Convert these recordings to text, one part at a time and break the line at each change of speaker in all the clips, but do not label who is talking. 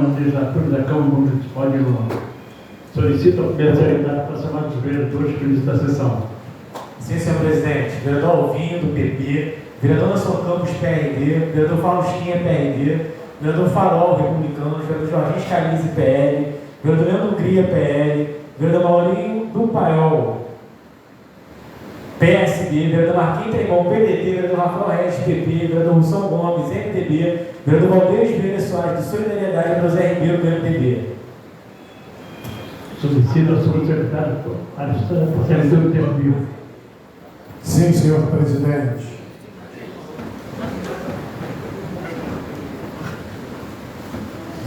legislatura da Câmara Municipal de Lula. Solicito ao primeiro secretário para chamar os vereadores para início da sessão.
Sim, senhor presidente. Vereador Alvinho, do PP, vereador Nelson Campos, PRD, vereador Faustinha, PRD, vereador Farol, Republicano, vereador Jorginho Scalise, PL, vereador Leandro Gria, PL, vereador Maurinho do Paiol, PSD, vereador Marquinhos Tremão, PDT, vereador Rafael Reis, PP, vereador Wilson Gomes, MDB, vereador Valdez Vieira Soares, de Solidariedade, vereador Zé Ribeiro, do MDB.
Solicito ao senhor secretário para ser o tempo vivo.
Sim, senhor presidente.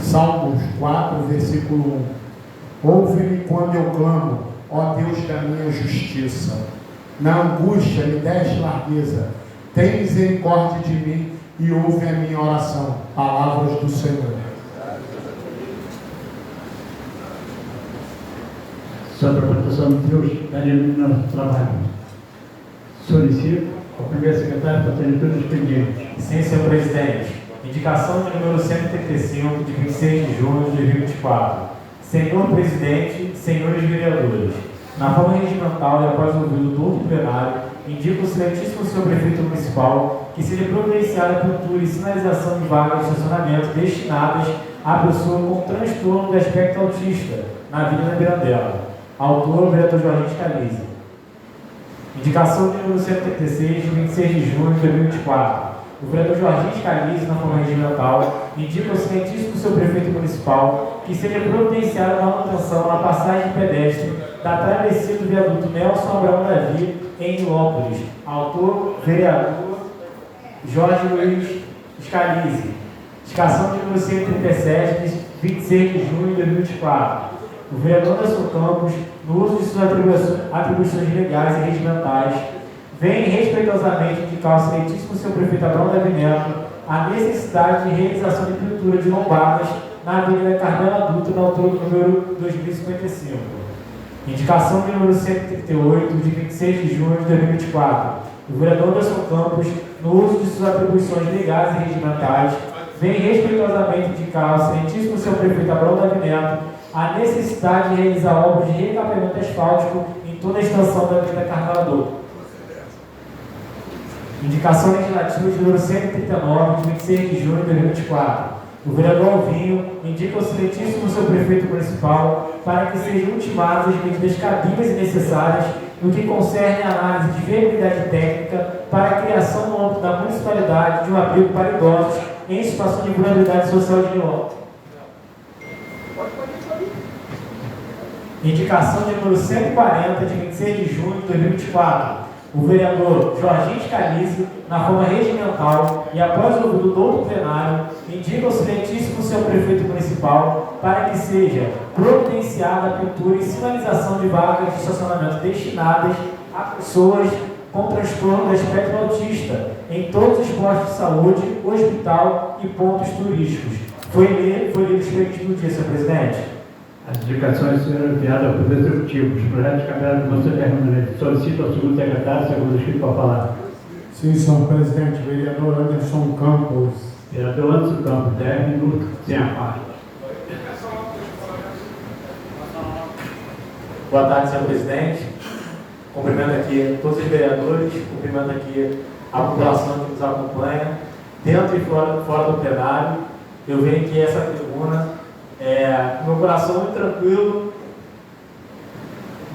Salmos 4, versículo 1. Ouve-me quando eu clamo, ó Deus da minha justiça. Na angústia me deste largueza. Tem misericórdia de mim e ouve a minha oração. Palavras do Senhor.
Sobre a proteção de Deus, daremos no nosso trabalho. Solicito ao primeiro secretário para ter todos os expedientes.
Sim, senhor presidente. Indicação de número 135, de 26 de junho de 2024. Senhor presidente, senhores vereadores, na forma regimental e após ouvido todo o plenário, indico o excelentíssimo senhor prefeito municipal que seja providenciada a pintura e sinalização de vagas de estacionamento destinadas à pessoa com transtorno de aspecto autista na Avenida Mirandela. Autor, vereador Jorginho Scalise. Indicação de número 136, de 26 de junho de 2024. O vereador Jorginho Scalise, na forma regimental, indica ao excelentíssimo seu prefeito municipal que seja providenciada a manutenção na passagem pedestre da travessia do viaduto Nelson Abraão Davi, em Nilópolis. Autor, vereador Jorge Luiz Scalise. Indicação de número 137, de 26 de junho de 2024. O vereador Nelson Campos, no uso de suas atribuições legais e regimentais, vem respeitosamente indicar ao excelentíssimo senhor prefeito Abrão Davi Neto a necessidade de realização de pintura de lombadas na Avenida Carmela Dutra, na altura do número 2055. Indicação de número 138, de 26 de junho de 2024. O vereador Nelson Campos, no uso de suas atribuições legais e regimentais, vem respeitosamente indicar ao excelentíssimo senhor prefeito Abrão Davi Neto a necessidade de realizar obras de recapeamento asfáltico em toda a extensão da Avenida Carmela Dutra. Indicação legislativa de número 139, de 26 de junho de 2024. O vereador Alvinho indica ao excelentíssimo seu prefeito municipal para que sejam ultimadas as medidas cabíveis e necessárias no que concerne a análise de viabilidade técnica para a criação no âmbito da municipalidade de um abrigo para idosos em situação de vulnerabilidade social de Nilópolis. Indicação de número 140, de 26 de junho de 2024. O vereador Jorginho Scalise, na forma regimental e após o ouvido do outro plenário, indica ao excelentíssimo senhor prefeito municipal para que seja providenciada a pintura e sinalização de vagas de estacionamento destinadas a pessoas com transtorno de espectro autista em todos os postos de saúde, hospital e pontos turísticos. Foi lido o expediente do dia, senhor presidente.
As indicações serão enviadas ao Poder Executivo. Os projetos caminharam de você permanente. Solicito ao segundo secretário, segundo escrito para falar.
Sim, senhor presidente. Vereador Anderson Campos.
Vereador Anderson Campos, 10 minutos, sem a parte.
Boa tarde, senhor presidente. Cumprimento aqui todos os vereadores, cumprimento aqui a população que nos acompanha, dentro e fora do plenário. Eu venho aqui a essa tribuna, meu coração muito tranquilo,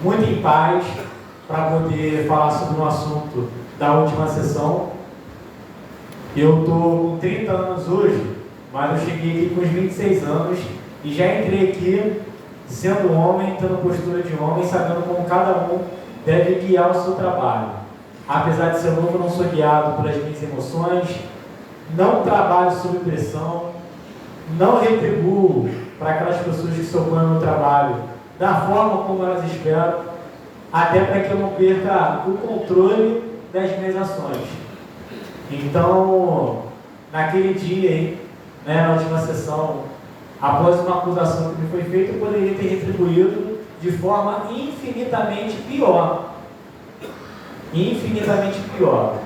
muito em paz, para poder falar sobre um assunto da última sessão. Eu estou com 30 anos hoje, mas eu cheguei aqui com os 26 anos e já entrei aqui sendo homem, tendo postura de homem, sabendo como cada um deve guiar o seu trabalho. Apesar de ser novo, eu não sou guiado pelas minhas emoções, não trabalho sob pressão, não retribuo para aquelas pessoas que se opõem no trabalho da forma como elas esperam, até para que eu não perca o controle das minhas ações. Então, naquele dia, na última sessão, após uma acusação que me foi feita, eu poderia ter retribuído de forma infinitamente pior. Infinitamente pior.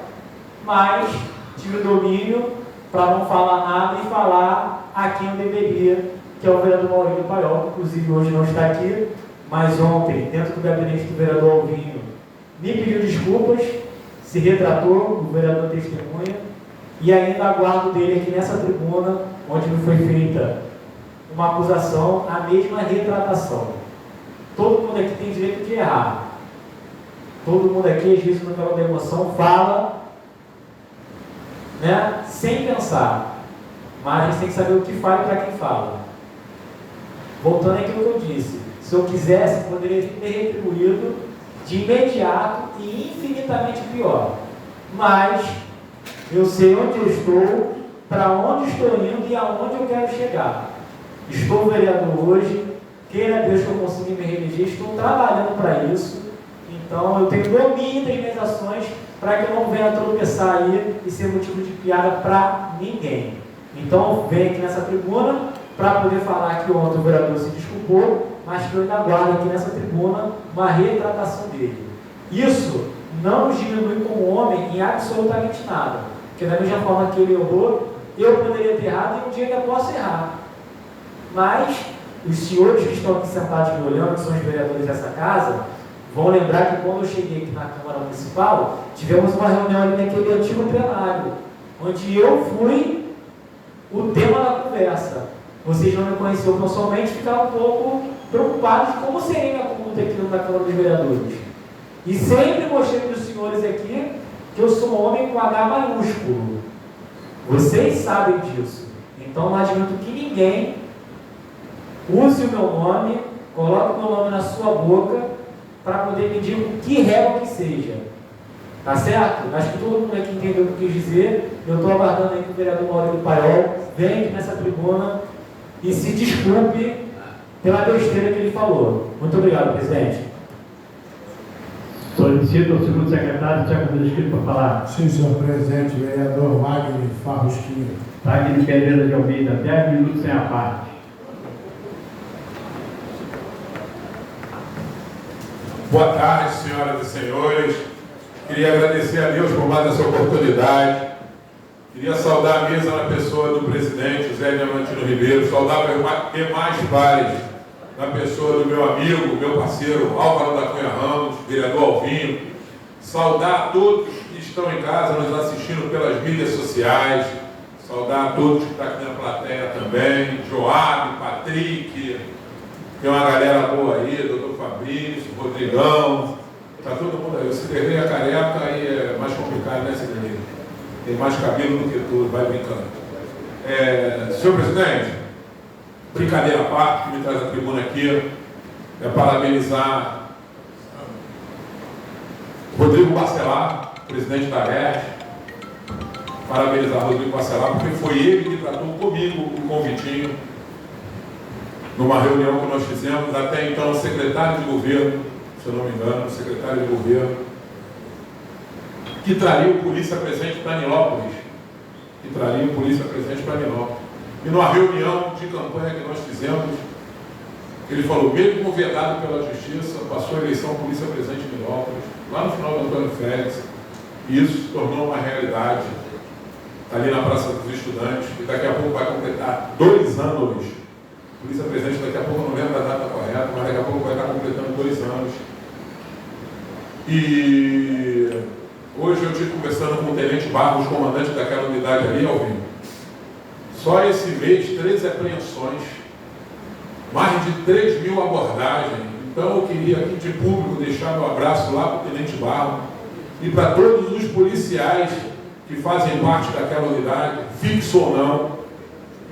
Mas tive domínio para não falar nada e falar a quem eu deveria que é o vereador Maurílio Paiol, que inclusive hoje não está aqui, mas ontem, dentro do gabinete do vereador Alvinho, me pediu desculpas, se retratou, o vereador testemunha, e ainda aguardo dele aqui nessa tribuna, onde me foi feita uma acusação, a mesma retratação. Todo mundo aqui tem direito de errar. Todo mundo aqui, às vezes, no calor da emoção, fala, né, sem pensar. Mas a gente tem que saber o que fala e para quem fala. Voltando àquilo que eu disse, se eu quisesse, poderia ter retribuído de imediato e infinitamente pior. Mas eu sei onde eu estou, para onde estou indo e aonde eu quero chegar. Estou vereador hoje, queira Deus que eu consiga me reeleger, estou trabalhando para isso. Então eu tenho domínio das minhas ações para que eu não venha tropeçar aí e ser motivo de piada para ninguém. Então eu venho aqui nessa tribuna para poder falar que ontem o vereador se desculpou, mas que eu ainda aguardo aqui nessa tribuna uma retratação dele. Isso não nos diminui como homem em absolutamente nada, porque da mesma forma que ele errou, eu poderia ter errado e um dia ainda posso errar. Mas os senhores que estão aqui sentados me olhando, que são os vereadores dessa casa, vão lembrar que quando eu cheguei aqui na Câmara Municipal, tivemos uma reunião ali naquele antigo plenário, onde eu fui o tema da conversa. Vocês não me conheciam pessoalmente, ficaram um pouco preocupados de como seria minha conduta aqui na Câmara dos Vereadores. E sempre mostrei para os senhores aqui que eu sou um homem com H maiúsculo. Vocês sabem disso. Então não admito que ninguém use o meu nome, coloque o meu nome na sua boca para poder medir o que régua que seja. Tá certo? Acho que todo mundo aqui entendeu o que eu quis dizer. Eu estou aguardando aí que o vereador Maurílio Paiol venha aqui nessa tribuna e se desculpe pela besteira que ele falou. Muito obrigado, presidente.
Solicito ao segundo secretário de Tiago Escrito para falar.
Sim, senhor presidente, vereador Wagner Farrusquinha.
Wagner Pereira de Almeida, 10 minutos sem a parte.
Boa tarde, senhoras e senhores. Queria agradecer a Deus por mais essa oportunidade. Queria saudar a mesa na pessoa do presidente José Diamantino Ribeiro, saudar os demais pares na pessoa do meu amigo, meu parceiro Álvaro da Cunha Ramos, vereador Alvinho. Saudar a todos que estão em casa nos assistindo pelas mídias sociais. Saudar a todos que estão aqui na plateia também. Joab, Patrick, tem uma galera boa aí, doutor Fabrício, Rodrigão. Está todo mundo aí. Eu se perder a careca, aí é mais complicado, né, Cidadania? Tem mais cabelo do que tudo, vai brincando. Senhor presidente, brincadeira à parte, que me traz a tribuna aqui, é parabenizar Rodrigo Bacelar, presidente da RERT, parabenizar Rodrigo Bacelar, porque foi ele que tratou comigo o convitinho, numa reunião que nós fizemos, até então o secretário de governo, se eu não me engano, o secretário de governo, que traria o polícia presente para Nilópolis. E numa reunião de campanha que nós fizemos, ele falou, mesmo vedado pela justiça, passou a eleição polícia presente em Nilópolis, lá no final do Antônio Félix, e isso se tornou uma realidade, ali na Praça dos Estudantes, e daqui a pouco vai completar 2 anos. Polícia presente, daqui a pouco eu não lembro a data correta, mas daqui a pouco vai estar completando 2 anos. E hoje eu estive conversando com o Tenente Barros, comandante daquela unidade ali, Alvinho. Só esse mês, 13 apreensões, mais de 3 mil abordagens. Então eu queria aqui de público deixar meu abraço lá para o Tenente Barros e para todos os policiais que fazem parte daquela unidade, fixo ou não.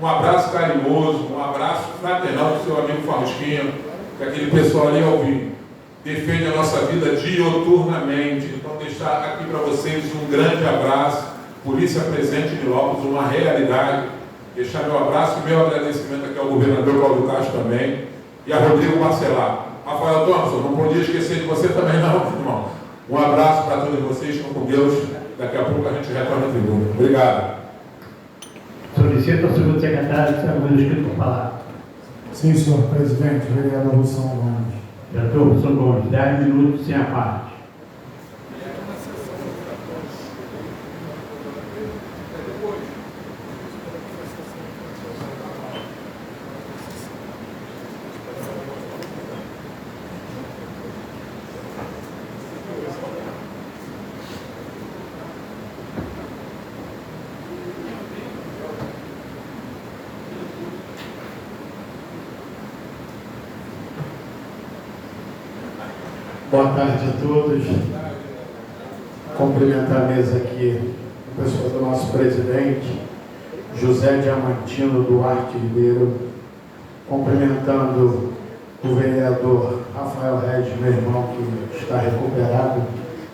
Um abraço carinhoso, um abraço fraternal do seu amigo Farrusquinha, que aquele pessoal ali, Alvinho, defende a nossa vida dioturnamente. Então, deixar aqui para vocês um grande abraço. Polícia presente em Nilópolis, uma realidade. Deixar meu abraço e meu agradecimento aqui ao governador Cláudio Castro também e a Rodrigo Bacelar. Rafael Thompson, não podia esquecer de você também não, irmão. Um abraço para todos vocês, estão com Deus. Daqui a pouco a gente retorna à tribuna. Obrigado.
Solicito ao segundo secretário de Tiago Escrito para falar.
Sim, senhor presidente, vereador Russão Gomes.
Vereador Russão Gomes, 10 minutos sem a parte.
Boa tarde a todos. Cumprimentar a mesa aqui, a pessoa do nosso presidente, José Diamantino Duarte Ribeiro, cumprimentando o vereador Rafael Regis, meu irmão, que está recuperado.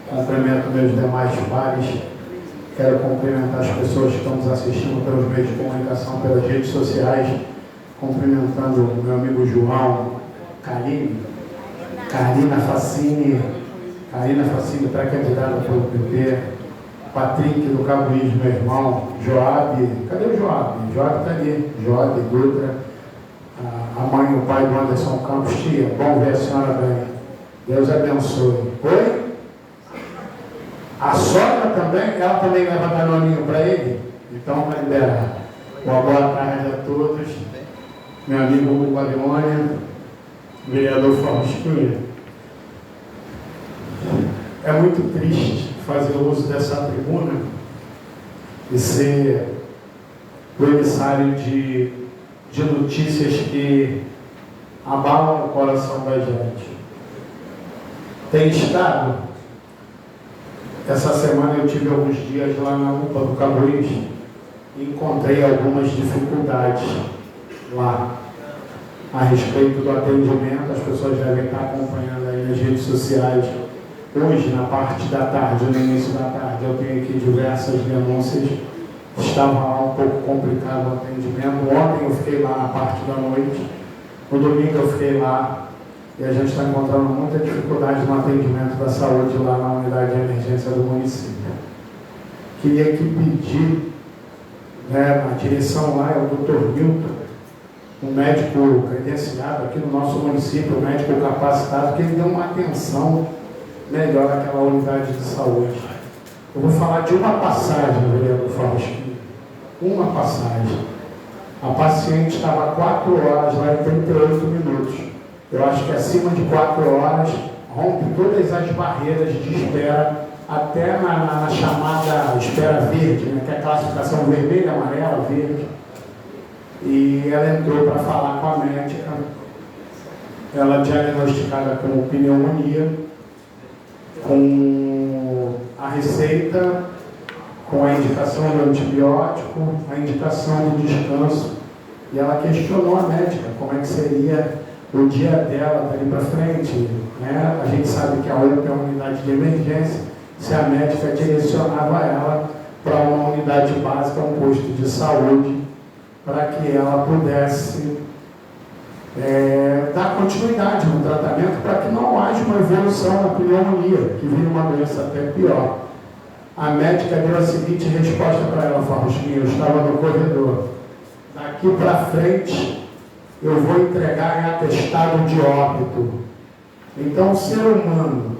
Cumprimento meus demais pares. Quero cumprimentar as pessoas que estão nos assistindo pelos meios de comunicação, pelas redes sociais, cumprimentando o meu amigo João, Karina Facini, pré-candidata pelo PP, Patrick do Cabuís, meu irmão, Joab, cadê o Joab? Joab está ali, Joab Dutra, a mãe e o pai do Anderson Campos. Tia, bom ver a senhora bem, Deus abençoe. Oi? A sogra também, ela também leva danoninho para ele? Então vai liberar. Uma boa tarde a todos, meu amigo Hugo Babilônia, vereador Faustinho. É muito triste fazer uso dessa tribuna e ser o emissário de notícias que abalam o coração da gente. Tem estado, essa semana eu tive alguns dias lá na UPA do Cabuís e encontrei algumas dificuldades lá a respeito do atendimento. As pessoas devem estar acompanhando aí nas redes sociais. Hoje, na parte da tarde, no início da tarde, eu tenho aqui diversas denúncias. Estava lá um pouco complicado o atendimento. Ontem eu fiquei lá na parte da noite. No domingo eu fiquei lá. E a gente está encontrando muita dificuldade no atendimento da saúde lá na unidade de emergência do município. Queria aqui pedir, a direção lá é o Dr. Milton, um médico credenciado aqui no nosso município, um médico capacitado, que ele dê uma atenção melhor àquela unidade de saúde. Eu vou falar de uma passagem, vereador Faustinho. Uma passagem. A paciente estava 4 horas lá em 38 minutos. Eu acho que acima de 4 horas rompe todas as barreiras de espera, até na chamada espera verde, né, que é a classificação vermelha, amarela, verde. E ela entrou para falar com a médica. Ela diagnosticada com pneumonia, com a receita, com a indicação do antibiótico, a indicação do descanso. E ela questionou a médica como é que seria o dia dela dali para frente, né? A gente sabe que a UPA é uma unidade de emergência, se a médica direcionava ela para uma unidade básica, um posto de saúde, para que ela pudesse dar continuidade no tratamento, para que não haja uma evolução na pneumonia, que vira uma doença até pior. A médica deu a seguinte resposta para ela: Faustinho, eu estava no corredor, daqui para frente eu vou entregar em atestado de óbito. Então o ser humano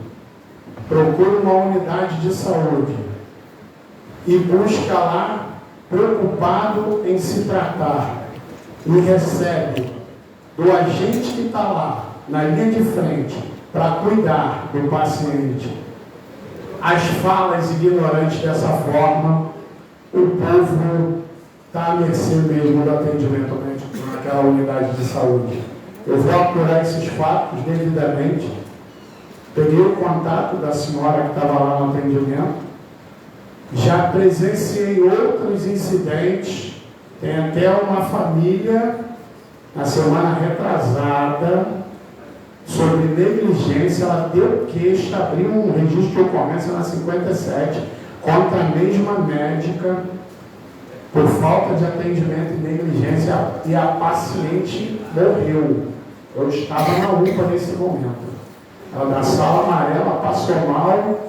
procura uma unidade de saúde e busca lá, preocupado em se tratar, e recebe do agente que está lá, na linha de frente, para cuidar do paciente, as falas ignorantes dessa forma, o povo está à mercê mesmo do atendimento médico naquela unidade de saúde. Eu vou apurar esses fatos devidamente. Peguei o contato da senhora que estava lá no atendimento. Já presenciei outros incidentes. Tem até uma família, na semana retrasada, sobre negligência. Ela deu queixa, abriu um registro de ocorrência na 57 contra a mesma médica por falta de atendimento e negligência, e a paciente morreu. Eu estava na UPA nesse momento. Ela da sala amarela passou mal,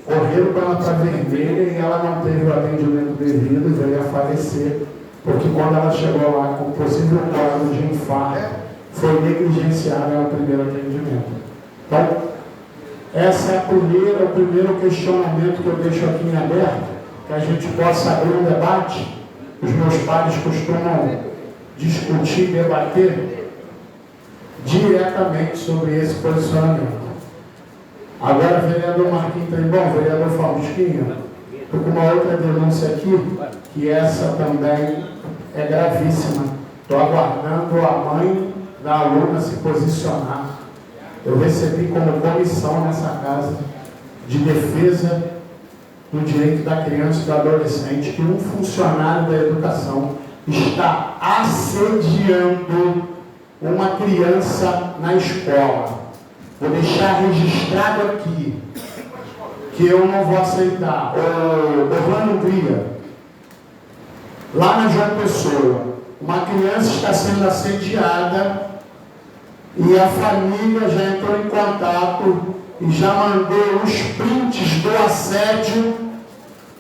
correram para ela para vermelha e ela não teve o atendimento devido e veio a falecer, porque quando ela chegou lá com possível quadro de infarto, foi negligenciada no primeiro atendimento. Então, essa é o primeiro questionamento que eu deixo aqui em aberto, que a gente possa abrir um debate. Os meus pares costumam discutir, debater diretamente sobre esse posicionamento. Agora, vereador Marquinhos Trembão, vereador Faustinho, estou com uma outra denúncia aqui, que essa também é gravíssima. Estou aguardando a mãe da aluna se posicionar. eu recebi como comissão nessa casa de defesa do direito da criança e do adolescente que um funcionário da educação está assediando uma criança na escola. Vou deixar registrado aqui que eu não vou aceitar. Orlando Gria, lá na João Pessoa, uma criança está sendo assediada e a família já entrou em contato e já mandou os prints do assédio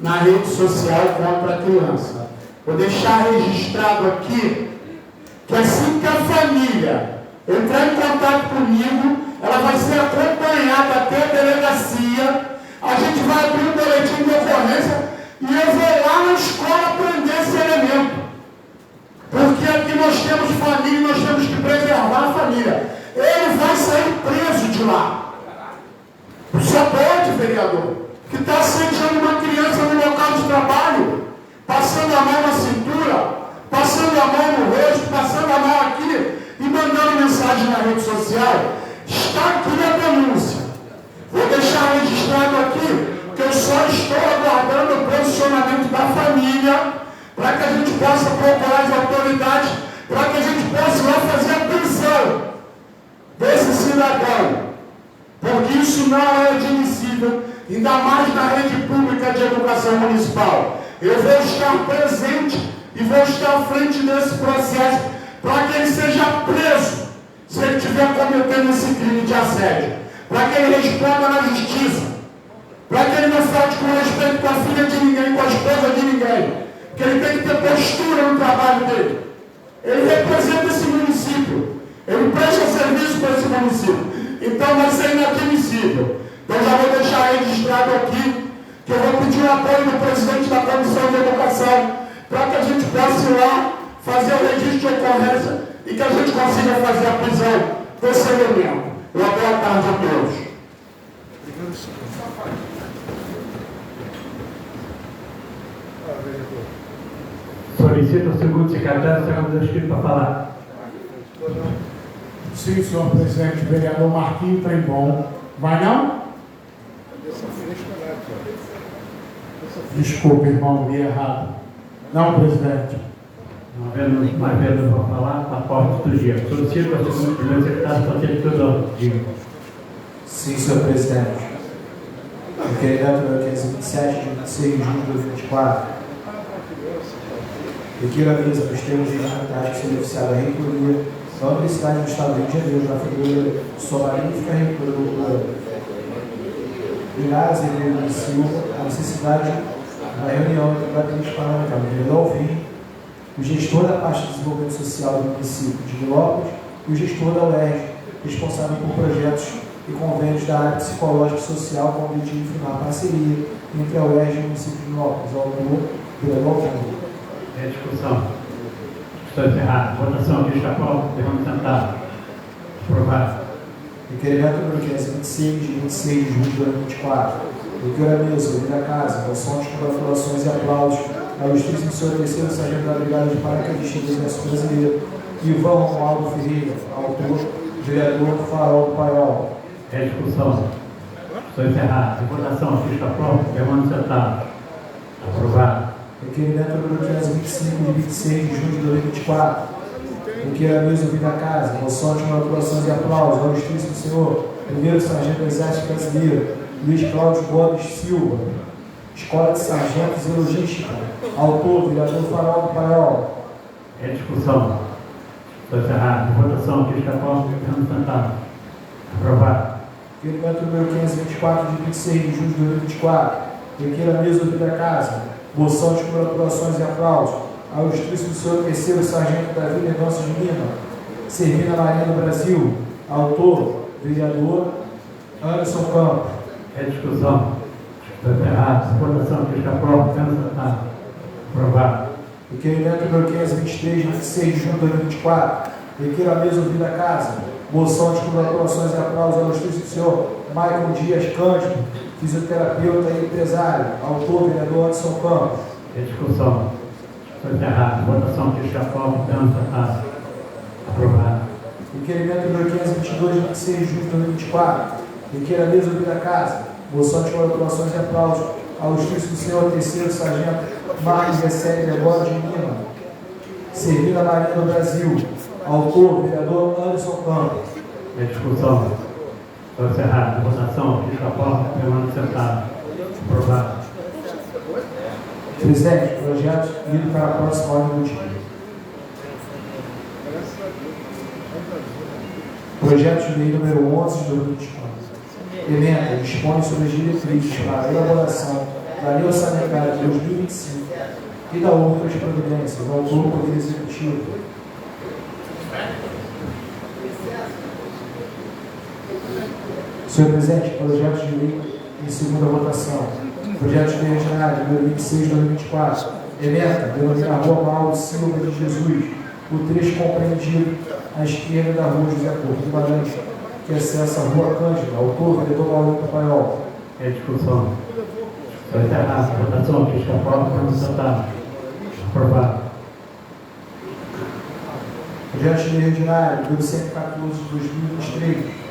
na rede social contra a criança. Vou deixar registrado aqui que assim que a família entrar em contato comigo, ela vai ser acompanhada até a delegacia, a gente vai abrir um boletim de ocorrência e eu vou lá na escola prender esse elemento. Porque aqui nós temos família e nós temos que preservar a família. Ele vai sair preso de lá. Só pode, vereador, que está assediando uma criança no local de trabalho, passando a mão na cintura, passando a mão no rosto, passando a mão aqui e mandando mensagem na rede social. Está aqui a denúncia. Vou deixar registrado aqui que eu só estou aguardando o posicionamento da família para que a gente possa procurar as autoridades, para que a gente possa ir lá fazer a prisão desse cidadão. Porque isso não é admissível, ainda mais na rede pública de educação municipal. Eu vou estar presente e vou estar à frente desse processo para que ele seja preso se ele estiver cometendo esse crime de assédio, para que ele responda na justiça, para que ele não falte com respeito com a filha de ninguém, com a esposa de ninguém, porque ele tem que ter postura no trabalho dele. Ele representa esse município, ele presta serviço para esse município, então vai ser inadmissível. Então já vou deixar registrado aqui que eu vou pedir o apoio do presidente da Comissão de Educação para que a gente possa ir lá fazer o registro de ocorrência e que a gente consiga fazer a prisão desse elemento. Uma boa tarde a todos.
Solicito o segundo secretário, segundo inscrito para falar.
Sim, senhor presidente, vereador Marquinhos Trembom. Vai não? Desculpe, irmão, li errado. Não, presidente.
Não havendo mais vereador para falar, está porta do dia. Solicito o segundo primeiro secretário para ter tudo. Diga.
Sim, senhor presidente. Requerimento número 527, de 26 de junho de 2024. Requiro a mesa dos termos regimentais que seja oficiado a reitoria da Universidade do Estado do Rio de Janeiro, na figura sua magnífica reitora, doutora Pilar Azevedo Silva, a necessidade da reunião entre a atriz parlamentar Miguel Alvim, o gestor da parte de desenvolvimento social do município de Nilópolis e o gestor da UERJ, responsável por projetos e convênios da área psicológica e social com o objetivo de firmar parceria entre a UERJ e o município de Nilópolis, ao autor, vereador Alvim.
É discussão. Estou encerrado. Votação aqui está pronto. Devemos sentar. Aprovado.
Requerimento número 525, de 26 de junho de 2024. Requer a mesa, ouvir a casa, moção de congratulações e aplausos ao ilustríssimo senhor terceiro sargento da Brigada de Paraquedistas do Exército Brasileiro, Ivan Romualdo Ferreira, autor, vereador Farol do Paiol.
É discussão. Estou encerrado. Votação aqui está pronto. Devemos sentar. Aprovado.
Requerimento número 525, de 26 de junho de 2024. Requer a mesa ouvir a casa, moção de congratulações e aplausos ao ilustríssimo senhor primeiro sargento do Exército Brasileiro, Luiz Cláudio Gomes Silva, Escola de Sargentos e Logística, autor, vereador Farol do Paiol.
É discussão. Estou encerrado. Votação aqui está pronto. Devemos sentar. Aprovado.
Requerimento número 524, de 26 de junho de 2024. Requer a mesa ouvir a casa, moção de congratulações e aplausos ao ilustríssimo senhor terceiro sargento Davi Mendonça de Lima, servindo a Marinha do Brasil, autor, vereador Anderson Campos.
É discussão. Estou encerrado. Votação aqui está pronto. Devemos sentar. Aprovado.
Requerimento número 523, de 26 de junho de 2024. Requer a mesa ouvir a casa, moção de congratulações e aplausos ao ilustríssimo senhor Michael Dias Cândido, fisioterapeuta e empresário, autor, vereador Anderson Campos.
É discussão. Estou encerrado. Votação aqui está pronto. Devemos sentar. Aprovado.
Requerimento número 522, de 26 de junho de 2024. Requer a mesa ouvida da casa. Moção de congratulações e aplausos ao ilustríssimo senhor terceiro sargento Marcos Recebe Gregório de Lima, servindo a Marinha do Brasil. Autor, vereador Anderson Campos.
Em discussão. Estou encerrado. Votação. Fica a porta. Permanece sentado. Aprovado.
Presidente, projeto ido para a próxima ordem do dia. Projeto de lei número 11 de 2024. Emenda dispõe sobre as diretrizes para a elaboração da lei orçamentária de 2025 e da outras providências, ao autor Poder Executivo. Senhor Presidente, projeto de lei em segunda votação. Projeto de lei ordinário número 26 de 2024. Emenda denomina a Rua Mauro Silva de Jesus, o trecho compreendido à esquerda da Rua José Porto Guimarães, que acessa a Rua Cândida. Autor, vereador Maurício Paiol.
Em discussão. Estou encerrado. Votação. Fica a porta. Permanece sentado. Aprovado.
Projeto de lei ordinário número 114 de 2023.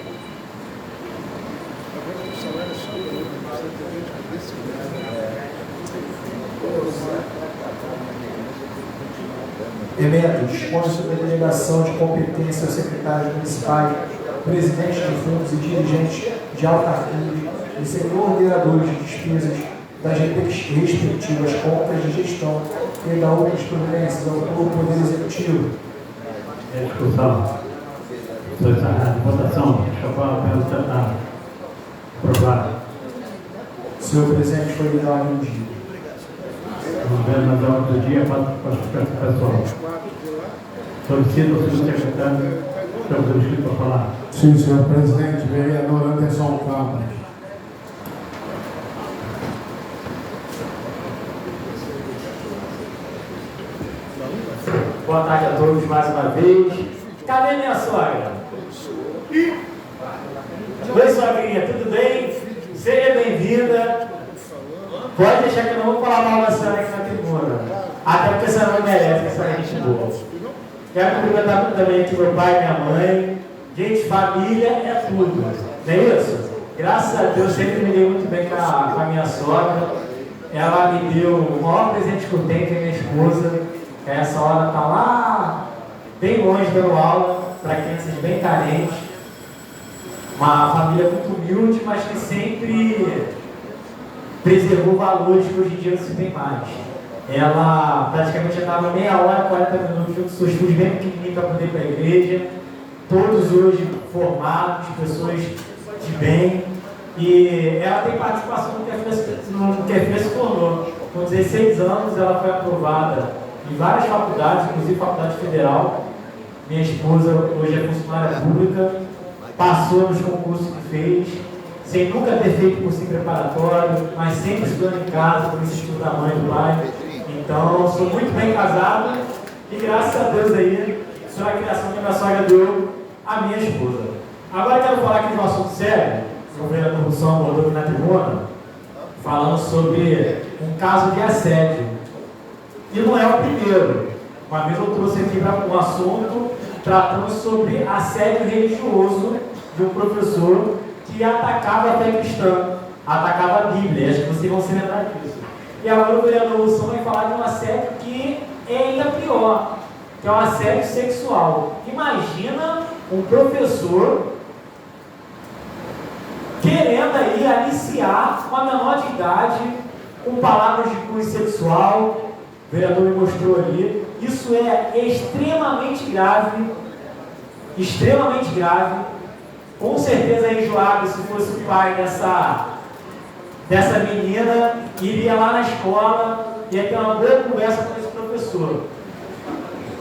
Emenda dispõe sobre a delegação de competência aos secretários municipais, presidentes de fundos e dirigentes de autarquias e coordenadores de despesas das respectivas contas de gestão e da outras providências ao Poder Executivo.
Em discussão. Estou encerrado. Votação. Fica a porta. Permanece sentado. Aprovado.
Senhor Presidente, foi lhe dado um dia.
Vamos ver nas ordens do dia para a pessoal. Solicito ao senhor secretário, estamos inscritos para falar.
Sim, senhor presidente, vereador Anderson Campos.
Boa tarde a todos mais uma vez. Cadê minha sogra? Oi, sogrinha, tudo bem? Seja bem-vinda. Pode deixar que eu não vou falar mal da senhora aqui na tribuna. Até porque a senhora não merece, que a senhora é gente boa. Quero cumprimentar também aqui meu pai e minha mãe. Gente, família é tudo. Não é isso? Graças a Deus, sempre me dei muito bem com a minha sogra. Ela me deu o maior presente que eu tenho, que é minha esposa. Essa hora está lá, bem longe, dando aula para crianças bem carentes. Uma família muito humilde, mas que sempre preservou valores que hoje em dia não se tem mais. Ela praticamente andava meia hora, 40 minutos junto com seus filhos bem pequenininhos para poder ir para a igreja. Todos hoje formados, pessoas de bem. E ela tem participação no que a filha se tornou. Com 16 anos, ela foi aprovada em várias faculdades, inclusive Faculdade Federal. Minha esposa hoje é funcionária pública, passou nos concursos que fez, sem nunca ter feito cursinho preparatório, mas sempre estudando em casa, por isso estudo da mãe e do pai. Então, sou muito bem casado e graças a Deus aí, sou a criação que a minha sogra deu à minha esposa. Agora quero falar aqui de um assunto sério, o vereador Russão abordou aqui na tribuna, falando sobre um caso de assédio. E não é o primeiro. Uma vez eu trouxe aqui um assunto tratando sobre assédio religioso de um professor que atacava a fé cristã, atacava a Bíblia. Acho que vocês vão se lembrar disso. E agora o vereador Wilson vai falar de um assédio que é ainda pior, que é um assédio sexual. Imagina um professor querendo aí aliciar uma menor de idade com palavras de cunho sexual. O vereador me mostrou ali. Isso é extremamente grave, extremamente grave. Com certeza enjoado, se fosse o pai dessa menina, iria lá na escola e ia ter uma boa conversa com esse professor.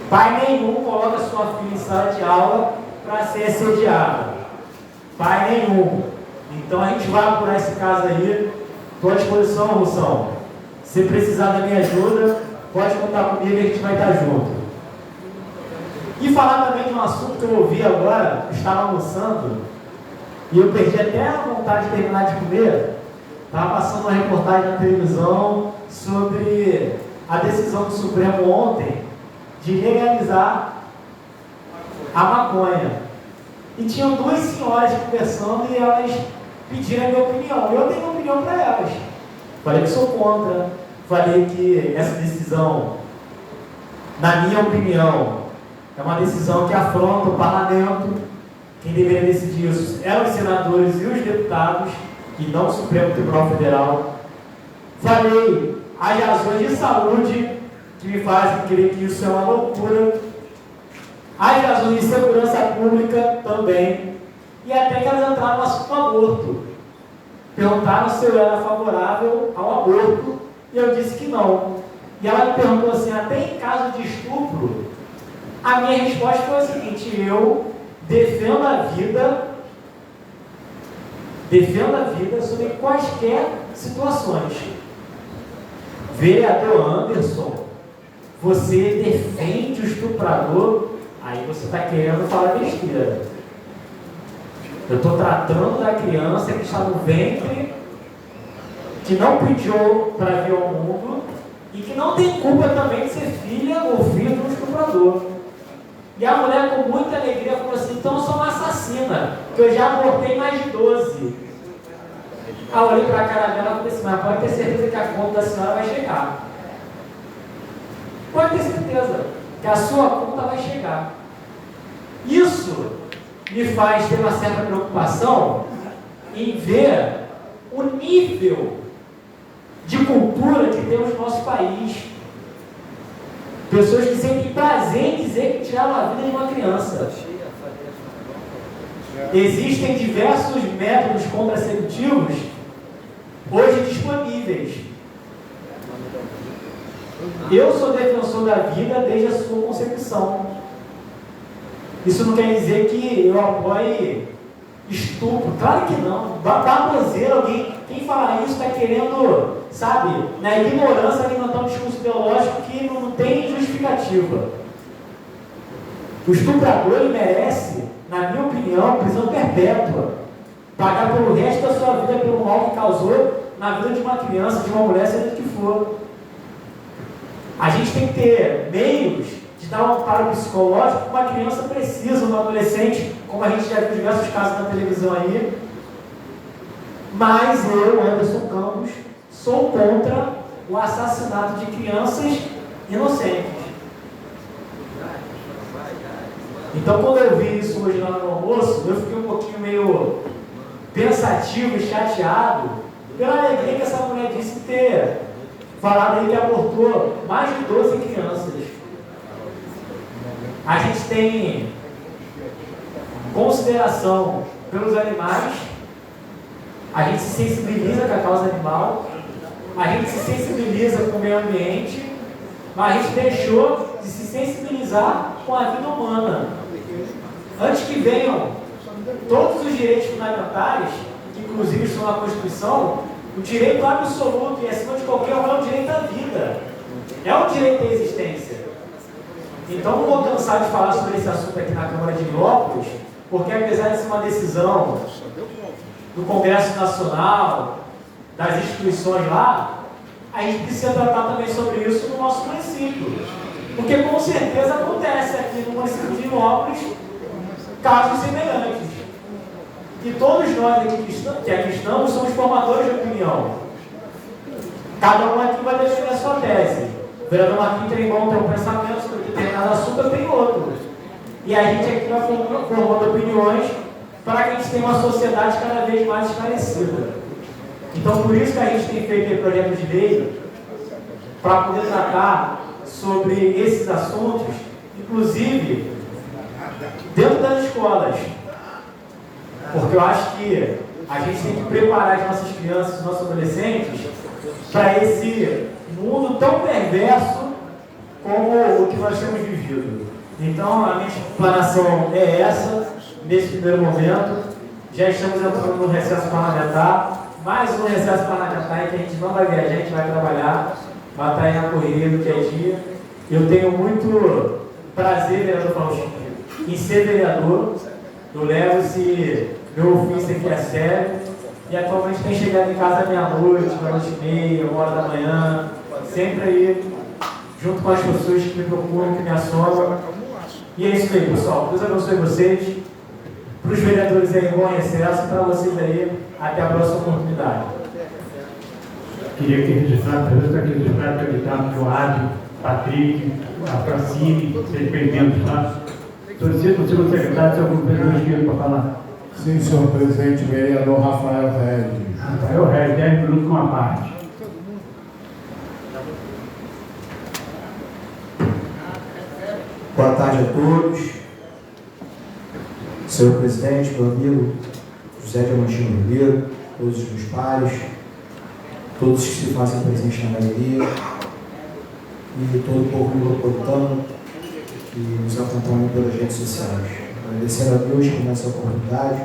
Pai nenhum coloca sua filha em sala de aula para ser assediada. Pai nenhum. Então a gente vai apurar esse caso aí. Estou à disposição, Russão. Se precisar da minha ajuda, pode contar comigo e a gente vai estar junto. E falar também de um assunto que eu ouvi agora, eu estava almoçando, e eu perdi até a vontade de terminar de comer. Estava passando uma reportagem na televisão sobre a decisão do Supremo ontem de legalizar a maconha. e tinham duas senhoras conversando e elas pediram a minha opinião. Eu dei uma opinião para elas. Falei que sou contra, falei que essa decisão, na minha opinião, é uma decisão que afronta o parlamento. Quem deveria decidir isso eram os senadores e os deputados, e não o Supremo Tribunal Federal. Falei as razões de saúde que me fazem crer que isso é uma loucura, as razões de segurança pública também, e até que elas entraram no assunto do aborto. Perguntaram se eu era favorável ao aborto, e eu disse que não. E ela me perguntou assim, até em caso de estupro, a minha resposta foi a seguinte: eu defendo a vida sob quaisquer situações. Vereador Anderson, você defende o estuprador, aí você está querendo falar besteira. Eu estou tratando da criança que está no ventre, que não pediu para vir ao mundo e que não tem culpa também de ser filha ou filho de um estuprador. E a mulher, com muita alegria, falou assim: então eu sou uma assassina, que eu já abortei mais de 12. Aí eu olhei para a cara dela e falei assim: mas pode ter certeza que a conta da senhora vai chegar. Pode ter certeza que a sua conta vai chegar. Isso me faz ter uma certa preocupação em ver o nível de cultura que temos no nosso país. Pessoas que sentem prazer em dizer que tiraram a vida de uma criança. Existem diversos métodos contraceptivos hoje disponíveis. Eu sou defensor da vida desde a sua concepção. Isso não quer dizer que eu apoie estupro. Claro que não. Baboseira, quem fala isso está querendo, sabe, na ignorância alimentar um discurso teológico que não tem justificativa. O estuprador, ele merece, na minha opinião, prisão perpétua. Pagar pelo resto da sua vida pelo mal que causou na vida de uma criança, de uma mulher, seja o que for. A gente tem que ter meios de dar um amparo psicológico que uma criança precisa, um adolescente, como a gente já viu diversos casos na televisão aí. Mas eu, Anderson Campos, sou contra o assassinato de crianças inocentes. Então, quando eu vi isso hoje lá no almoço, eu fiquei um pouquinho meio pensativo e chateado pela alegria que essa mulher disse ter falado aí que abortou mais de 12 crianças. A gente tem consideração pelos animais, a gente se sensibiliza com a causa animal, a gente se sensibiliza com o meio ambiente, mas a gente deixou de se sensibilizar com a vida humana. Antes que venham todos os direitos fundamentais, que inclusive estão na Constituição, o direito absoluto e acima de qualquer um é o direito à vida. É o direito à existência. Então não vou cansar de falar sobre esse assunto aqui na Câmara de Nilópolis, porque apesar de ser uma decisão do Congresso Nacional, das instituições lá, a gente precisa tratar também sobre isso no nosso município. Porque com certeza acontece aqui no município de Nilópolis casos semelhantes. E todos nós que aqui estamos somos formadores de opinião. Cada um aqui vai defender a sua tese. O vereador Marquinhos Trembão tem um pensamento sobre determinado assunto, eu tenho outro. E a gente aqui vai formando opiniões para que a gente tenha uma sociedade cada vez mais esclarecida. Então, por isso que a gente tem feito projetos de lei para poder tratar sobre esses assuntos, inclusive dentro das escolas. Porque eu acho que a gente tem que preparar as nossas crianças, os nossos adolescentes para esse mundo tão perverso como o que nós temos vivido. Então, a minha explanação é essa, nesse primeiro momento. Já estamos entrando no recesso parlamentar, mais um recesso parlamentar em que a gente não vai viajar, a gente vai trabalhar, vai estar aí na correria do dia a dia. Eu tenho muito prazer, vereador Faustino, em ser vereador. Eu levo esse meu ofício aqui a sério e atualmente tenho chegado em casa meia-noite, meia-noite e meia, 1h, sempre aí junto com as pessoas que me procuram, que me assomam. E é isso aí, pessoal. Deus abençoe vocês. Para para os vereadores aí em bom excesso e para vocês aí, até a próxima oportunidade.
Queria que registrasse, presença aqui registrado o candidato Joado, Patrick, a Francine, seus pedimentos, tá? Solicito o senhor secretário, seu vereador esquerdo para falar.
Sim, senhor presidente, vereador Rafael Regis.
Rafael Regis, 10 minutos com a parte.
Boa tarde a todos. Senhor presidente, meu amigo José Diamantino Ribeiro, todos os meus pares, todos que se fazem presentes na galeria e todo o povo metropolitano que nos acompanha pelas redes sociais. Agradecer a Deus por essa oportunidade.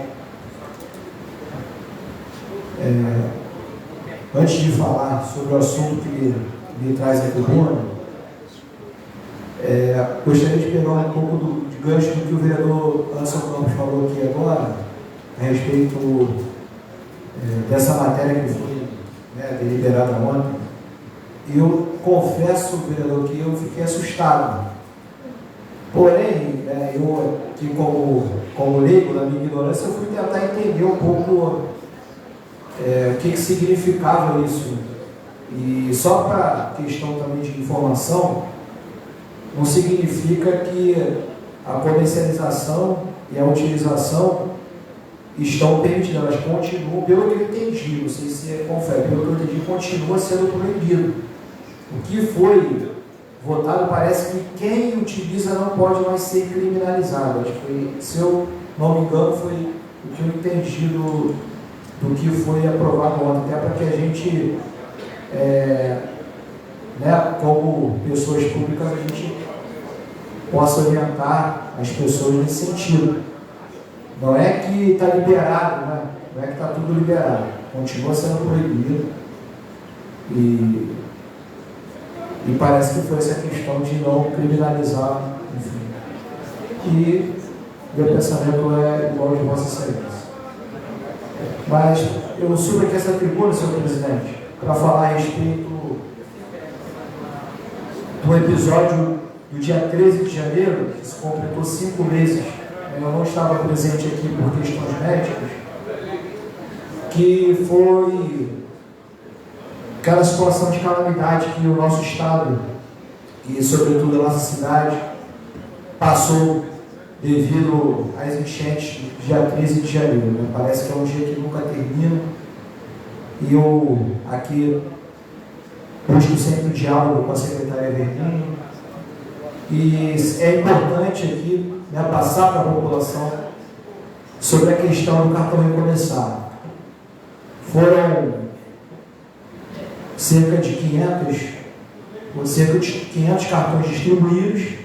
Antes de falar sobre o assunto que me traz a tribuna, gostaria de pegar um pouco de gancho do que o vereador Anderson Campos falou aqui agora, a respeito dessa matéria que foi deliberada ontem. Eu confesso, vereador, que eu fiquei assustado. Porém, eu, que como leigo, na minha ignorância, eu fui tentar entender um pouco o que significava isso. E só para questão também de informação, não significa que a comercialização e a utilização estão permitidas, elas continuam, pelo que eu entendi, não sei se confere, pelo que eu entendi, continua sendo proibido. O que foi votado parece que quem utiliza não pode mais ser criminalizado. Acho que foi, se eu não me engano, foi o que eu entendi do que foi aprovado ontem, até para que a gente, como pessoas públicas, a gente possa orientar as pessoas nesse sentido. Não é que está liberado, né? Não é que está tudo liberado. Continua sendo proibido. E parece que foi essa questão de não criminalizar, enfim. E meu pensamento é igual de Vossa Excelência. Mas eu subo aqui essa tribuna, senhor presidente, para falar a respeito do episódio do dia 13 de janeiro, que se completou 5 meses. Eu não estava presente aqui por questões médicas, que foi aquela situação de calamidade que o nosso estado e sobretudo a nossa cidade passou devido às enchentes do dia 13 de janeiro. Né? Parece que é um dia que nunca termina, e eu aqui busco sempre o diálogo com a secretária Verninho, e é importante aqui passar para a população sobre a questão do cartão recomeçado. Foram cerca de 500 cartões distribuídos,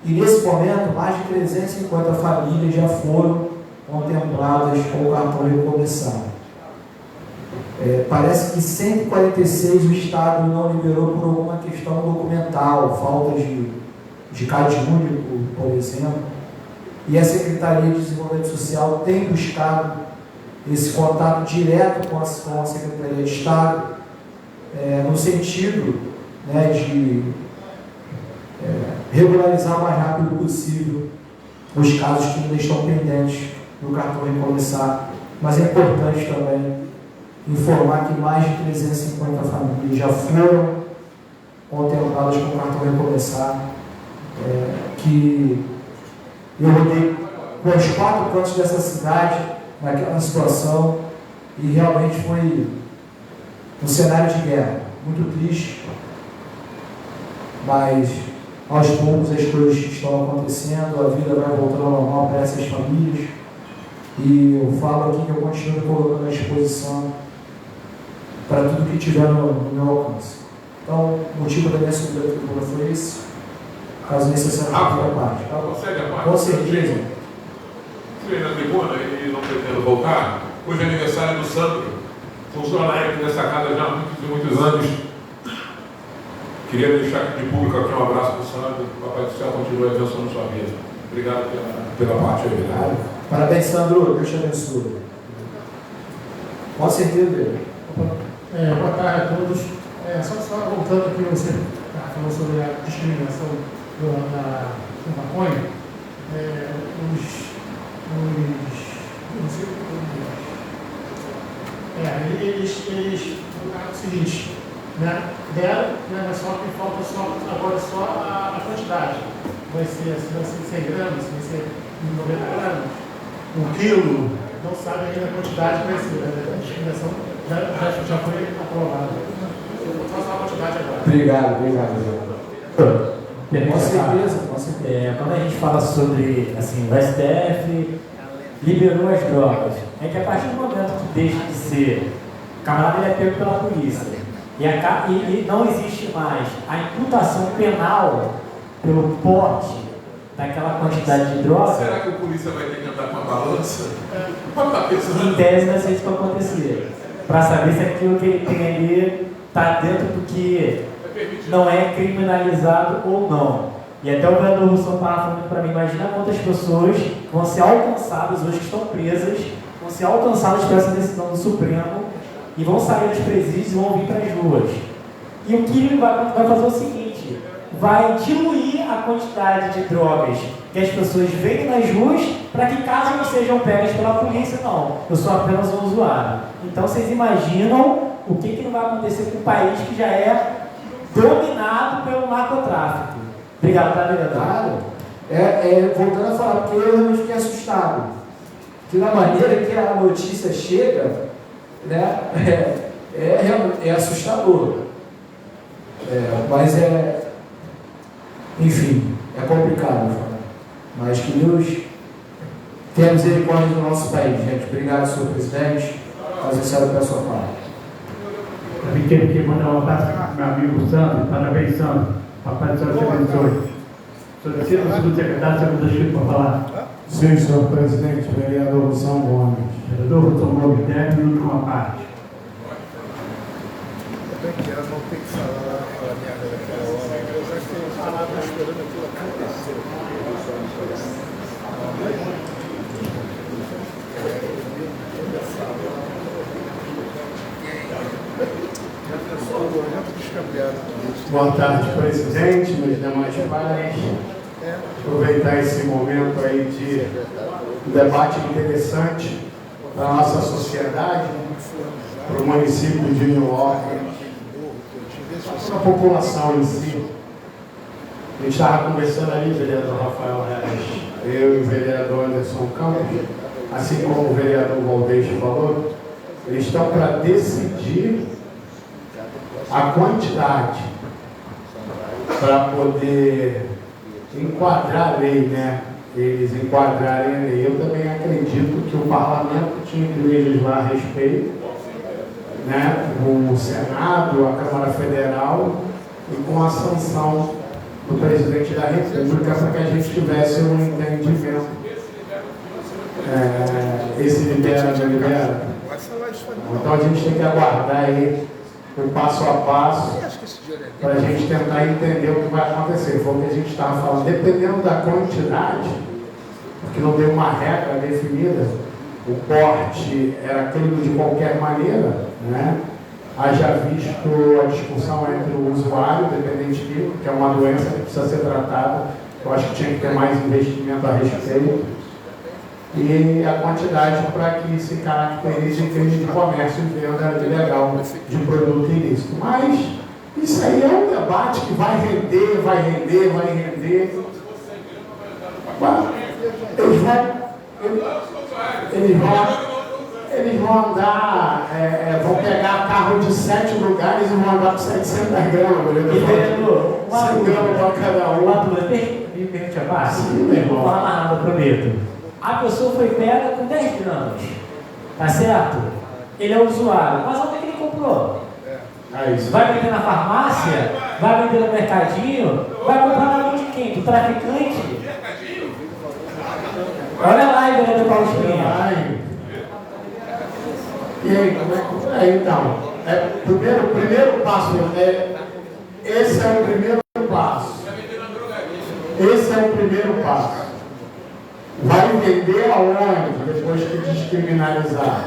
e nesse momento mais de 350 famílias já foram contempladas com o cartão recomeçado. Parece que 146 o Estado não liberou por alguma questão documental, falta de CAD único, por exemplo, e a Secretaria de Desenvolvimento Social tem buscado esse contato direto com a Secretaria de Estado, no sentido de regularizar o mais rápido possível os casos que ainda estão pendentes do cartão recomeçar. Mas é importante também informar que mais de 350 famílias já foram contempladas com o cartão recomeçar, que eu rodei com os 4 cantos dessa cidade naquela situação, e realmente foi um cenário de guerra, muito triste, mas aos poucos as coisas estão acontecendo, a vida vai voltando ao normal para essas famílias, e eu falo aqui que eu continuo colocando à disposição para tudo que tiver no meu alcance. Então, o motivo da minha subida da tribuna foi esse, caso necessário fique à parte.
Consegue a parte?
Com certeza.
Fui na tribuna e não pretendo voltar. Hoje é aniversário do Sandro, funcionário aqui dessa casa já há muitos anos. Queria deixar aqui de público aqui um abraço para o Sandro. O Papai do Céu continue abençoando sua vida. Obrigado pela parte aí.
Parabéns, Sandro. Deus te abençoe. Com certeza.
Boa tarde a todos. Só voltando aqui, você falou sobre a discriminação da maconha. Os eles colocaram o seguinte, né? Deram, né? Mas só que falta agora só a quantidade. Vai ser 100 gramas, vai ser 90 gramas, 1 quilo, não sabe ainda a quantidade que vai ser, né? A discriminação já foi aprovada. Eu vou fazer a quantidade agora.
Obrigado, João. Com certeza, com certeza.
Quando a gente fala sobre, assim, o STF liberou as drogas, é que a partir do momento que deixa de ser, o camarada ele é pego pela polícia, e não existe mais a imputação penal pelo porte daquela quantidade de drogas.
Será que o polícia vai ter que andar com a balança? Pode estar pensando.
Em tese não sei se vai acontecer, para saber se aquilo que ele tem ali está dentro do que não é criminalizado ou não. E até o vereador Russo estava falando para mim, imagina quantas pessoas vão ser alcançadas, hoje que estão presas, vão ser alcançadas por essa decisão do Supremo e vão sair dos presídios e vão vir para as ruas. E o que ele vai fazer é o seguinte, vai diluir a quantidade de drogas que as pessoas veem nas ruas para que, caso não sejam pegas pela polícia, não, eu sou apenas um usuário. Então vocês imaginam o que não vai acontecer com um país que já é dominado pelo narcotráfico. Obrigado, tá, vereador?
Claro. Voltando a falar, porque eu realmente fiquei assustado. Que da maneira que a notícia chega, né, é assustador. Mas enfim, é complicado falar. Mas que Deus tenha misericórdia do nosso país, gente. Obrigado, senhor presidente. Fazer sério pela sua parte.
Eu quero aqui mandar um abraço para meu amigo Sandro. Parabéns, Sandro. Papai do Senhor te abençoe. Senhor, o segundo secretário, segundo Chico, para falar.
Sim, senhor presidente, vereador São Gomes.
Vereador São Gomes, 10 minutos uma parte.
Eu não tenho que falar a merda daquela hora. Eu já tenho falado esperando aquilo acontecer.
Boa tarde, presidente, meus demais pares. Aproveitar esse momento aí de debate interessante para a nossa sociedade, para o município de Nilópolis, para a população em si. A gente estava conversando ali, o vereador Rafael Reis, eu e o vereador Anderson Campos, assim como o vereador Valdez falou, eles estão para decidir a quantidade para poder enquadrar a lei, né? Eles enquadrarem a lei. Eu também acredito que o parlamento tinha que legislar a respeito, né? O Senado, a Câmara Federal e com a sanção do presidente da República para que a gente tivesse um entendimento. Esse libera, não libera? Então a gente tem que aguardar aí o passo a passo para a gente tentar entender o que vai acontecer. Foi o que a gente estava falando. Dependendo da quantidade, porque não tem uma regra definida, o porte era aquilo de qualquer maneira, né? Haja visto a discussão entre o usuário, dependente químico, que é uma doença que precisa ser tratada. Eu acho que tinha que ter mais investimento a respeito. E a quantidade para que se caracterize em crime de comércio e venda ilegal de produto ilícito. Mas isso aí é um debate que vai render. Eles vão andar, vão pegar carro de 7 lugares e vão andar por 700 gramas.
E vereador,
100 gramas para cada um.
Me permite a parte? Não vou falar mais nada, prometo. A pessoa foi pega com 10 gramas, tá certo? Ele é usuário, mas onde é que ele comprou? Vai vender na farmácia? Vai vender no mercadinho? Vai comprar na mão de quem? Do traficante? Olha lá, vereador Paulo Espinha.
E aí, como é que então? Primeiro passo, esse é o primeiro passo. Esse é o primeiro passo. Vai vender aonde, depois que descriminalizar?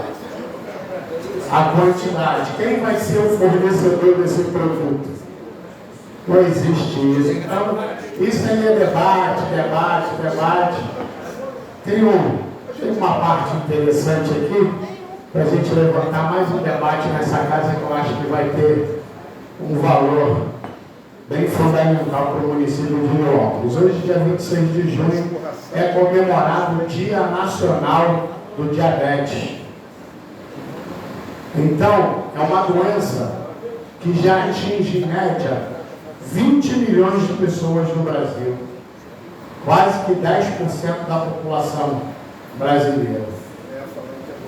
A quantidade. Quem vai ser o fornecedor desse produto? Não existe isso. Então, isso aí é debate. Tem uma parte interessante aqui, para a gente levantar mais um debate nessa casa que eu acho que vai ter um valor bem fundamental para o município de Nilópolis. Hoje, dia 26 de junho, é comemorado o Dia Nacional do Diabetes. Então, é uma doença que já atinge, em média, 20 milhões de pessoas no Brasil. Quase que 10% da população brasileira.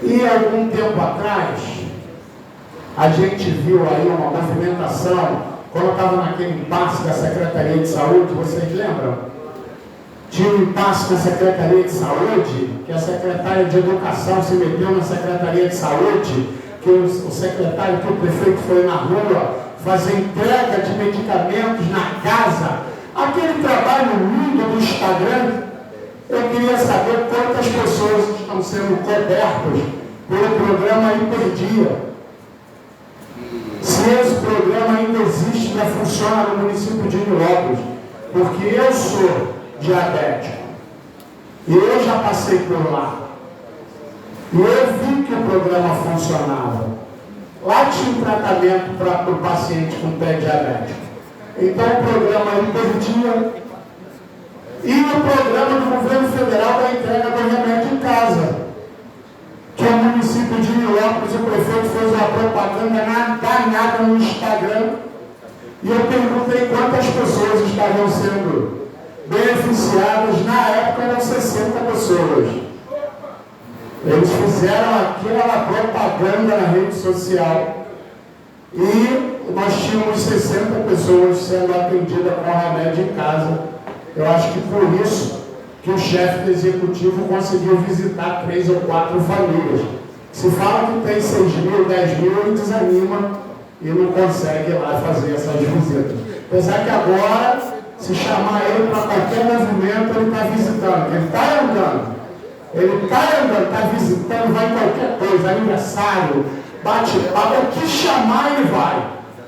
E algum tempo atrás, a gente viu aí uma movimentação, quando estava naquele impasse da Secretaria de Saúde, vocês lembram? Tinha um impasse na Secretaria de Saúde, que a secretária de Educação se meteu na Secretaria de Saúde, que o secretário, que o prefeito foi na rua fazer entrega de medicamentos na casa. Aquele trabalho lindo do Instagram, eu queria saber quantas pessoas estão sendo cobertas pelo programa Hiperdia. Se esse programa ainda existe, ainda funciona no município de Nilópolis, porque eu sou diabético e eu já passei por lá. E eu vi que o programa funcionava. Lá tinha um tratamento para o paciente com pé diabético. Então o programa Hiperdia e o programa do governo federal da entrega do remédio em casa, que o município de Nilópolis, o prefeito fez uma propaganda danada no Instagram, e eu perguntei quantas pessoas estavam sendo beneficiadas. Na época eram 60 pessoas. Eles fizeram aquela propaganda na rede social e nós tínhamos 60 pessoas sendo atendidas com remédio em casa. Eu acho que por isso que o chefe do executivo conseguiu visitar 3 ou 4 famílias. Se fala que tem 6 mil, 10 mil, ele desanima e não consegue ir lá fazer essas visitas. Apesar que agora, se chamar ele para qualquer movimento, ele está visitando. Ele está andando. Ele está andando, está visitando, vai em qualquer coisa, aniversário, bate-papo, o que chamar ele vai.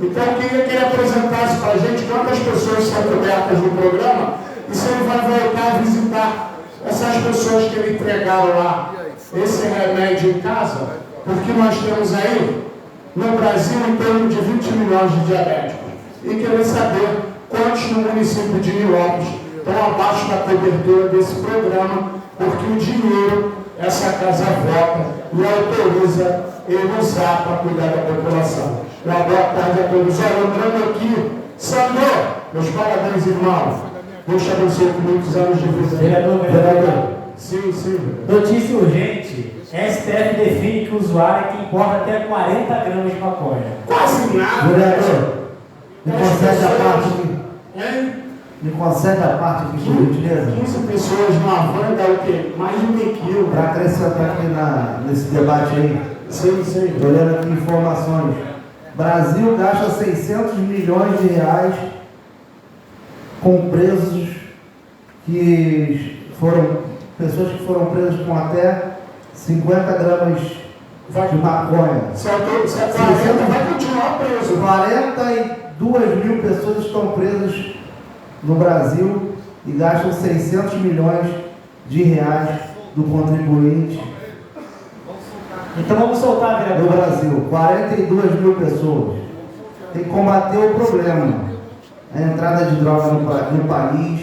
Então eu queria que ele apresentasse para a gente quantas pessoas são cobertas no programa e se ele vai voltar a visitar essas pessoas que ele entregaram lá esse remédio em casa, porque nós temos aí no Brasil em torno de 20 milhões de diabéticos. E querer saber quantos no município de Nilópolis estão abaixo da cobertura desse programa, porque o dinheiro essa casa vota e autoriza ele usar para cuidar da população. Uma boa tarde a todos. Olha, lembrando aqui, Sandro, meus parabéns, irmãos. Deus te abençoe com muitos anos de vida.
Vereador.
Sim.
Notícia urgente. STF define que o usuário é quem importa até 40 gramas de maconha.
Quase nada.
Vereador, me concede a parte aqui.
Hein?
Me concede a parte aqui, por gentileza?
15 pessoas numa van dá o quê? Mais de meio quilo.
Para acrescentar aqui nesse debate aí.
Sim.
Estou olhando aqui informações. Brasil gasta 600 milhões de reais com presos que foram, pessoas que foram presas com até 50 gramas de maconha.
Se é 40, vai continuar preso.
42 mil pessoas estão presas no Brasil e gastam 600 milhões de reais do contribuinte.
Então vamos soltar,
No
vereador.
Brasil, 42 mil pessoas. Tem que combater o problema. A entrada de droga no país,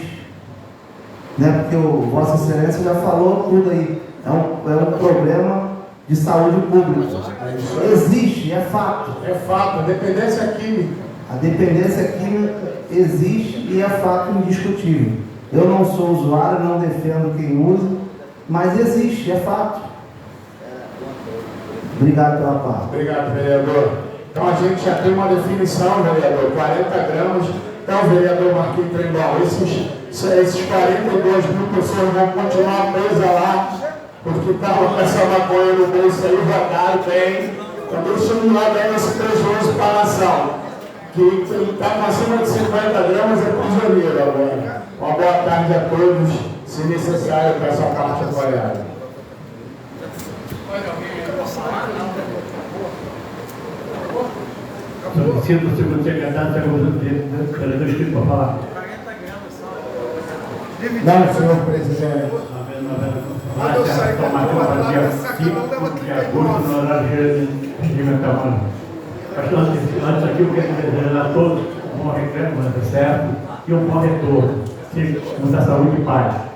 né? Porque o Vossa Excelência já falou tudo aí. É um problema de saúde pública. Existe, é fato.
É fato, a dependência química.
A dependência química existe e é fato indiscutível. Eu não sou usuário, não defendo quem usa, mas existe, é fato. Obrigado pela parte.
Obrigado, vereador. Então a gente já tem uma definição, vereador, 40 gramas. Então, vereador Marquinhos Trembal, esses 42 mil pessoas vão continuar presas lá, porque estavam com essa maconha no bolso aí, votaram bem. Então deixa lá bem esse prejuízo para a nação. Que está com acima de 50 gramas é prisioneiro agora. Uma boa tarde a todos, se necessário, para essa parte apoiada.
Solicito o segundo secretário, vereador escrito para falar.
Não, senhor presidente.
Não havendo
Quando eu saí com a turma lá, esse sacanão dava
de agosto,
39.
no horário regimental. Pastor, antes aqui eu quero desejar a todos um bom recreio, certo? E um bom retorno. Muita saúde e paz.